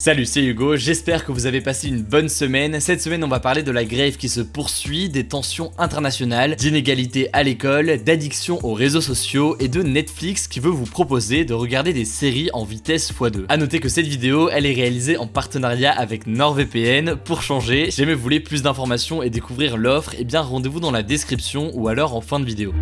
Salut, c'est Hugo, j'espère que vous avez passé une bonne semaine. Cette semaine, on va parler de la grève qui se poursuit, des tensions internationales, d'inégalités à l'école, d'addiction aux réseaux sociaux et de Netflix qui veut vous proposer de regarder des séries en vitesse x2. A noter que cette vidéo, elle est réalisée en partenariat avec NordVPN. Pour changer, si jamais vous voulez plus d'informations et découvrir l'offre, eh bien rendez-vous dans la description ou alors en fin de vidéo.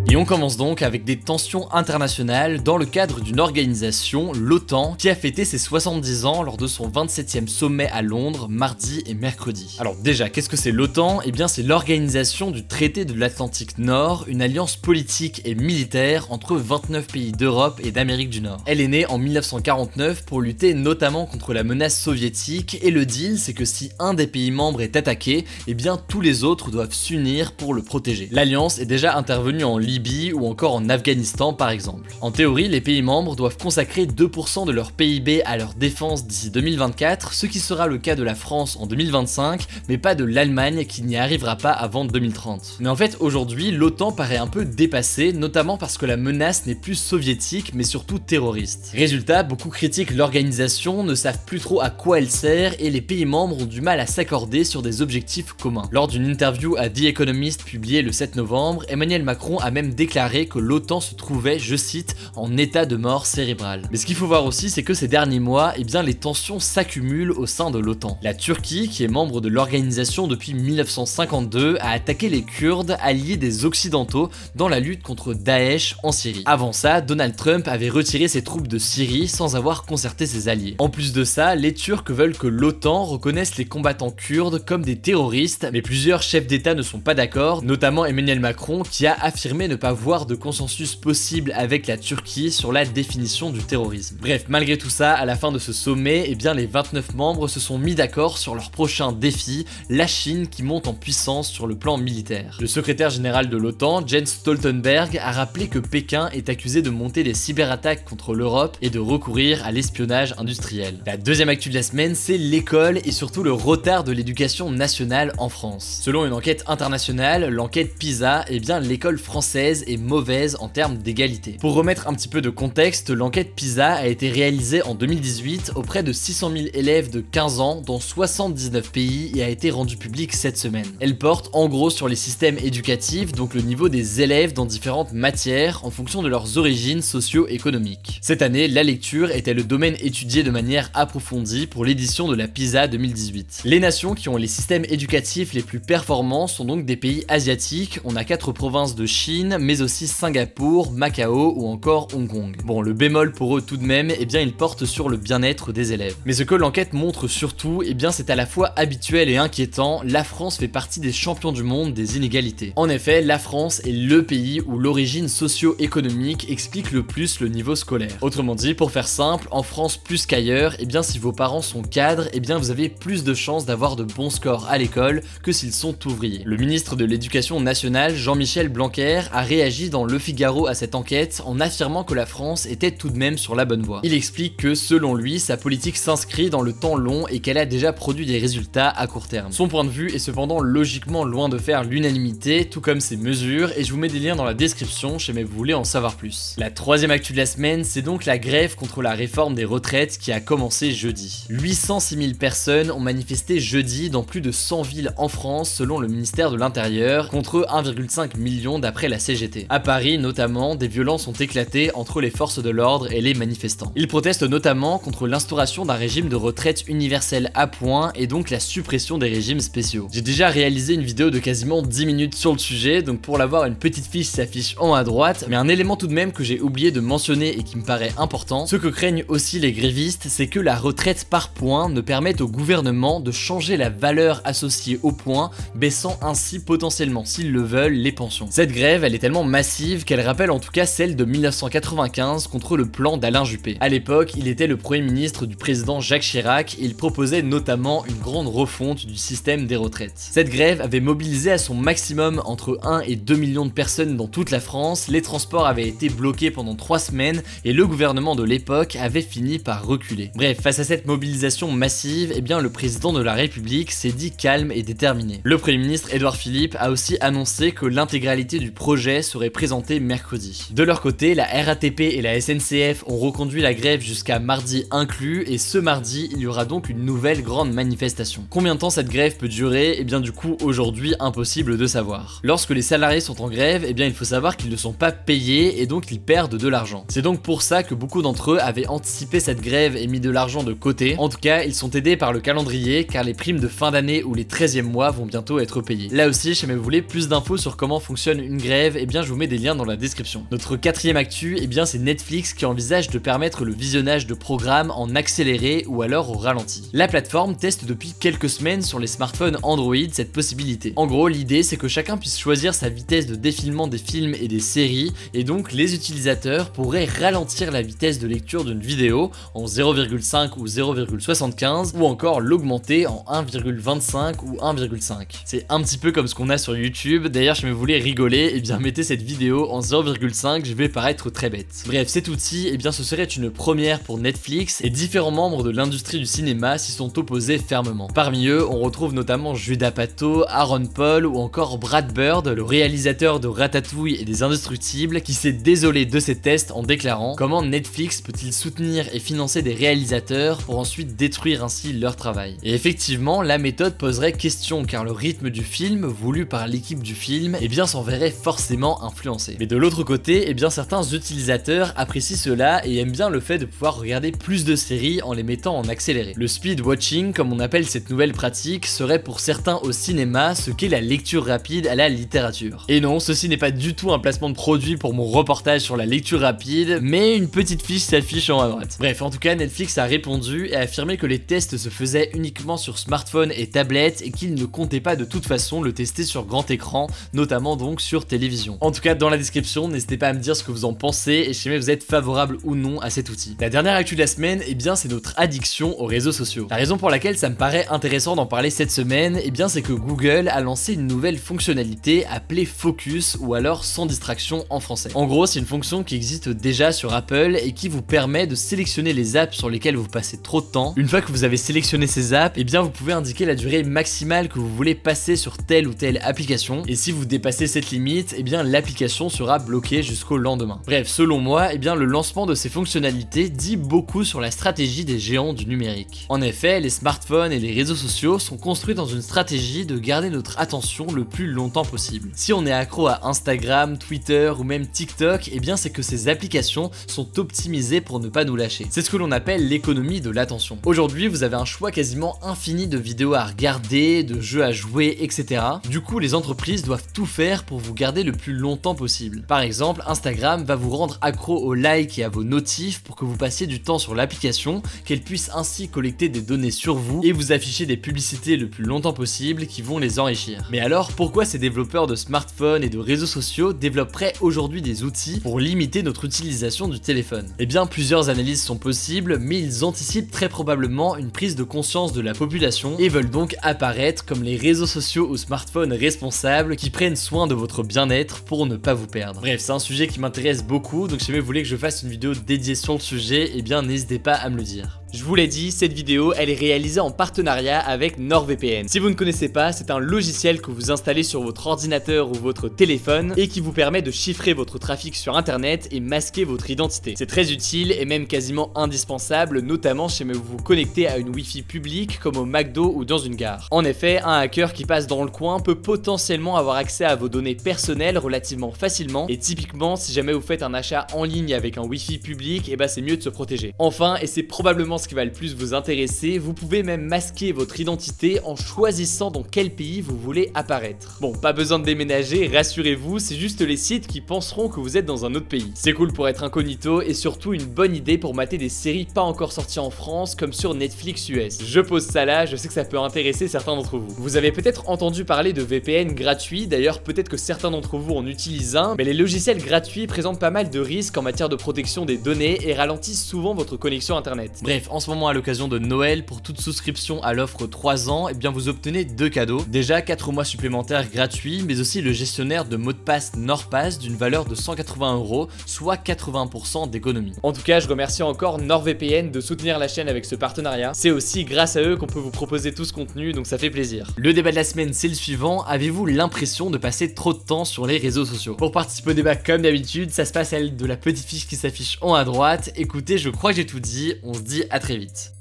Et on commence donc avec des tensions internationales dans le cadre d'une organisation, l'OTAN, qui a fêté ses 70 ans lors de son 27e sommet à Londres, mardi et mercredi. Alors déjà, qu'est-ce que c'est l'OTAN ? Eh bien c'est l'organisation du traité de l'Atlantique Nord, une alliance politique et militaire entre 29 pays d'Europe et d'Amérique du Nord. Elle est née en 1949 pour lutter notamment contre la menace soviétique, et le deal c'est que si un des pays membres est attaqué, eh bien tous les autres doivent s'unir pour le protéger. L'alliance est déjà intervenue en Libye ou encore en Afghanistan par exemple. En théorie, les pays membres doivent consacrer 2% de leur PIB à leur défense d'ici 2024, ce qui sera le cas de la France en 2025, mais pas de l'Allemagne qui n'y arrivera pas avant 2030. Mais en fait, aujourd'hui, l'OTAN paraît un peu dépassée, notamment parce que la menace n'est plus soviétique, mais surtout terroriste. Résultat, beaucoup critiquent l'organisation, ne savent plus trop à quoi elle sert, et les pays membres ont du mal à s'accorder sur des objectifs communs. Lors d'une interview à The Economist publiée le 7 novembre, Emmanuel Macron a même déclaré que l'OTAN se trouvait, je cite, en état de mort cérébrale. Mais ce qu'il faut voir aussi, c'est que ces derniers mois, eh bien les tensions s'accumulent au sein de l'OTAN. La Turquie, qui est membre de l'organisation depuis 1952, a attaqué les Kurdes, alliés des Occidentaux, dans la lutte contre Daesh en Syrie. Avant ça, Donald Trump avait retiré ses troupes de Syrie sans avoir concerté ses alliés. En plus de ça, les Turcs veulent que l'OTAN reconnaisse les combattants kurdes comme des terroristes, mais plusieurs chefs d'État ne sont pas d'accord, notamment Emmanuel Macron, qui a affirmé ne pas voir de consensus possible avec la Turquie sur la définition du terrorisme. Bref, malgré tout ça, à la fin de ce sommet, eh bien les 29 membres se sont mis d'accord sur leur prochain défi, la Chine qui monte en puissance sur le plan militaire. Le secrétaire général de l'OTAN, Jens Stoltenberg, a rappelé que Pékin est accusé de monter des cyberattaques contre l'Europe et de recourir à l'espionnage industriel. La deuxième actu de la semaine, c'est l'école et surtout le retard de l'éducation nationale en France. Selon une enquête internationale, l'enquête PISA, eh bien l'école française est mauvaise en termes d'égalité. Pour remettre un petit peu de contexte, l'enquête PISA a été réalisée en 2018 auprès de 600 000 élèves de 15 ans dans 79 pays et a été rendue publique cette semaine. Elle porte en gros sur les systèmes éducatifs, donc le niveau des élèves dans différentes matières en fonction de leurs origines socio-économiques. Cette année, la lecture était le domaine étudié de manière approfondie pour l'édition de la PISA 2018. Les nations qui ont les systèmes éducatifs les plus performants sont donc des pays asiatiques. On a 4 provinces de Chine, mais aussi Singapour, Macao ou encore Hong Kong. Bon, le bémol pour eux tout de même, eh bien il porte sur le bien-être des élèves. Mais ce que l'enquête montre surtout, eh bien c'est à la fois habituel et inquiétant, la France fait partie des champions du monde des inégalités. En effet, la France est le pays où l'origine socio-économique explique le plus le niveau scolaire. Autrement dit, pour faire simple, en France plus qu'ailleurs, eh bien si vos parents sont cadres, eh bien vous avez plus de chances d'avoir de bons scores à l'école que s'ils sont ouvriers. Le ministre de l'Éducation nationale, Jean-Michel Blanquer, a réagi dans Le Figaro à cette enquête en affirmant que la France était tout de même sur la bonne voie. Il explique que, selon lui, sa politique s'inscrit dans le temps long et qu'elle a déjà produit des résultats à court terme. Son point de vue est cependant logiquement loin de faire l'unanimité, tout comme ses mesures, et je vous mets des liens dans la description si jamais vous voulez en savoir plus. La troisième actu de la semaine, c'est donc la grève contre la réforme des retraites qui a commencé jeudi. 806 000 personnes ont manifesté jeudi dans plus de 100 villes en France selon le ministère de l'Intérieur, contre 1,5 million d'après la CGT. À Paris notamment, des violences ont éclaté entre les forces de l'ordre et les manifestants. Ils protestent notamment contre l'instauration d'un régime de retraite universel à points et donc la suppression des régimes spéciaux. J'ai déjà réalisé une vidéo de quasiment 10 minutes sur le sujet, donc pour l'avoir, une petite fiche s'affiche en haut à droite, mais un élément tout de même que j'ai oublié de mentionner et qui me paraît important, ce que craignent aussi les grévistes, c'est que la retraite par points ne permette au gouvernement de changer la valeur associée au point, baissant ainsi potentiellement, s'ils le veulent, les pensions. Cette grève, elle est tellement massive qu'elle rappelle en tout cas celle de 1995 contre le plan d'Alain Juppé. À l'époque, il était le premier ministre du président Jacques Chirac et il proposait notamment une grande refonte du système des retraites. Cette grève avait mobilisé à son maximum entre 1 et 2 millions de personnes dans toute la France, les transports avaient été bloqués pendant 3 semaines et le gouvernement de l'époque avait fini par reculer. Bref, face à cette mobilisation massive, eh bien le président de la République s'est dit calme et déterminé. Le premier ministre Édouard Philippe a aussi annoncé que l'intégralité du projet projet serait présenté mercredi. De leur côté, la RATP et la SNCF ont reconduit la grève jusqu'à mardi inclus, et ce mardi, il y aura donc une nouvelle grande manifestation. Combien de temps cette grève peut durer? Et bien du coup, aujourd'hui, impossible de savoir. Lorsque les salariés sont en grève, et bien il faut savoir qu'ils ne sont pas payés et donc ils perdent de l'argent. C'est donc pour ça que beaucoup d'entre eux avaient anticipé cette grève et mis de l'argent de côté. En tout cas, ils sont aidés par le calendrier car les primes de fin d'année ou les 13e mois vont bientôt être payées. Là aussi, si jamais vous voulez plus d'infos sur comment fonctionne une grève, et bien je vous mets des liens dans la description. Notre quatrième actu, et bien c'est Netflix qui envisage de permettre le visionnage de programmes en accéléré ou alors au ralenti. La plateforme teste depuis quelques semaines sur les smartphones Android cette possibilité. En gros, l'idée c'est que chacun puisse choisir sa vitesse de défilement des films et des séries, et donc les utilisateurs pourraient ralentir la vitesse de lecture d'une vidéo en 0,5 ou 0,75 ou encore l'augmenter en 1,25 ou 1,5. C'est un petit peu comme ce qu'on a sur YouTube. D'ailleurs, si vous voulez rigoler, et bien mettez cette vidéo en 0,5, je vais paraître très bête. Bref, cet outil, et bien ce serait une première pour Netflix, et différents membres de l'industrie du cinéma s'y sont opposés fermement. Parmi eux, on retrouve notamment Judd Apatow, Aaron Paul ou encore Brad Bird, le réalisateur de Ratatouille et des Indestructibles, qui s'est désolé de ces tests en déclarant: comment Netflix peut-il soutenir et financer des réalisateurs pour ensuite détruire ainsi leur travail? Et effectivement, la méthode poserait question car le rythme du film, voulu par l'équipe du film, eh bien s'en verrait forcément influencé. Mais de l'autre côté, eh bien certains utilisateurs apprécient cela et aiment bien le fait de pouvoir regarder plus de séries en les mettant en accéléré. Le speed watching, comme on appelle cette nouvelle pratique, serait pour certains au cinéma ce qu'est la lecture rapide à la littérature. Et non, ceci n'est pas du tout un placement de produit pour mon reportage sur la lecture rapide, mais une petite fiche s'affiche en haut à droite. Bref, en tout cas, Netflix a répondu et a affirmé que les tests se faisaient uniquement sur smartphone et tablette et qu'ils ne comptaient pas de toute façon le tester sur grand écran, notamment donc sur télévision. En tout cas, dans la description, n'hésitez pas à me dire ce que vous en pensez et si jamais vous êtes favorable ou non à cet outil. La dernière actu de la semaine, eh bien c'est notre addiction aux réseaux sociaux. La raison pour laquelle ça me paraît intéressant d'en parler cette semaine, eh bien c'est que Google a lancé une nouvelle fonctionnalité appelée Focus ou alors sans distraction en français. En gros, c'est une fonction qui existe déjà sur Apple et qui vous permet de sélectionner les apps sur lesquelles vous passez trop de temps. Une fois que vous avez sélectionné ces apps, eh bien vous pouvez indiquer la durée maximale que vous voulez passer sur telle ou telle application, et si vous dépassez cette limite, eh bien l'application sera bloquée jusqu'au lendemain. Bref, selon moi, eh bien le lancement de ces fonctionnalités dit beaucoup sur la stratégie des géants du numérique. En effet, les smartphones et les réseaux sociaux sont construits dans une stratégie de garder notre attention le plus longtemps possible. Si on est accro à Instagram, Twitter ou même TikTok, eh bien c'est que ces applications sont optimisées pour ne pas nous lâcher. C'est ce que l'on appelle l'économie de l'attention. Aujourd'hui, vous avez un choix quasiment infini de vidéos à regarder, de jeux à jouer, etc. Du coup, les entreprises doivent tout faire pour vous garder le plus longtemps possible. Par exemple, Instagram va vous rendre accro aux likes et à vos notifs pour que vous passiez du temps sur l'application, qu'elle puisse ainsi collecter des données sur vous et vous afficher des publicités le plus longtemps possible qui vont les enrichir. Mais alors, pourquoi ces développeurs de smartphones et de réseaux sociaux développeraient aujourd'hui des outils pour limiter notre utilisation du téléphone? Eh bien, plusieurs analyses sont possibles, mais ils anticipent très probablement une prise de conscience de la population et veulent donc apparaître comme les réseaux sociaux ou smartphones responsables qui prennent soin de votre bien-être pour ne pas vous perdre. Bref, c'est un sujet qui m'intéresse beaucoup, donc si jamais vous voulez que je fasse une vidéo dédiée sur le sujet, eh bien n'hésitez pas à me le dire. Je vous l'ai dit, cette vidéo, elle est réalisée en partenariat avec NordVPN. Si vous ne connaissez pas, c'est un logiciel que vous installez sur votre ordinateur ou votre téléphone et qui vous permet de chiffrer votre trafic sur internet et masquer votre identité. C'est très utile et même quasiment indispensable, notamment si vous vous connectez à une Wi-Fi publique comme au McDo ou dans une gare. En effet, un hacker qui passe dans le coin peut potentiellement avoir accès à vos données personnelles relativement facilement, et typiquement si jamais vous faites un achat en ligne avec un Wi-Fi public, et c'est mieux de se protéger. Enfin, et c'est probablement ce qui va le plus vous intéresser, vous pouvez même masquer votre identité en choisissant dans quel pays vous voulez apparaître. Bon, pas besoin de déménager, rassurez-vous, c'est juste les sites qui penseront que vous êtes dans un autre pays. C'est cool pour être incognito et surtout une bonne idée pour mater des séries pas encore sorties en France comme sur Netflix US. Je pose ça là, je sais que ça peut intéresser certains d'entre vous. Vous avez peut-être entendu parler de VPN gratuits, d'ailleurs peut-être que certains d'entre vous en utilisent un, mais les logiciels gratuits présentent pas mal de risques en matière de protection des données et ralentissent souvent votre connexion internet. Bref, Bref, en ce moment à l'occasion de Noël, pour toute souscription à l'offre 3 ans, eh bien vous obtenez 2 cadeaux. Déjà 4 mois supplémentaires gratuits, mais aussi le gestionnaire de mots de passe NordPass d'une valeur de 180 €, soit 80% d'économie. En tout cas, je remercie encore NordVPN de soutenir la chaîne avec ce partenariat. C'est aussi grâce à eux qu'on peut vous proposer tout ce contenu, donc ça fait plaisir. Le débat de la semaine, c'est le suivant. Avez-vous l'impression de passer trop de temps sur les réseaux sociaux? Pour participer au débat comme d'habitude, ça se passe à l'aide de la petite fiche qui s'affiche en haut à droite. Écoutez, je crois que j'ai tout dit, on se dit à très vite.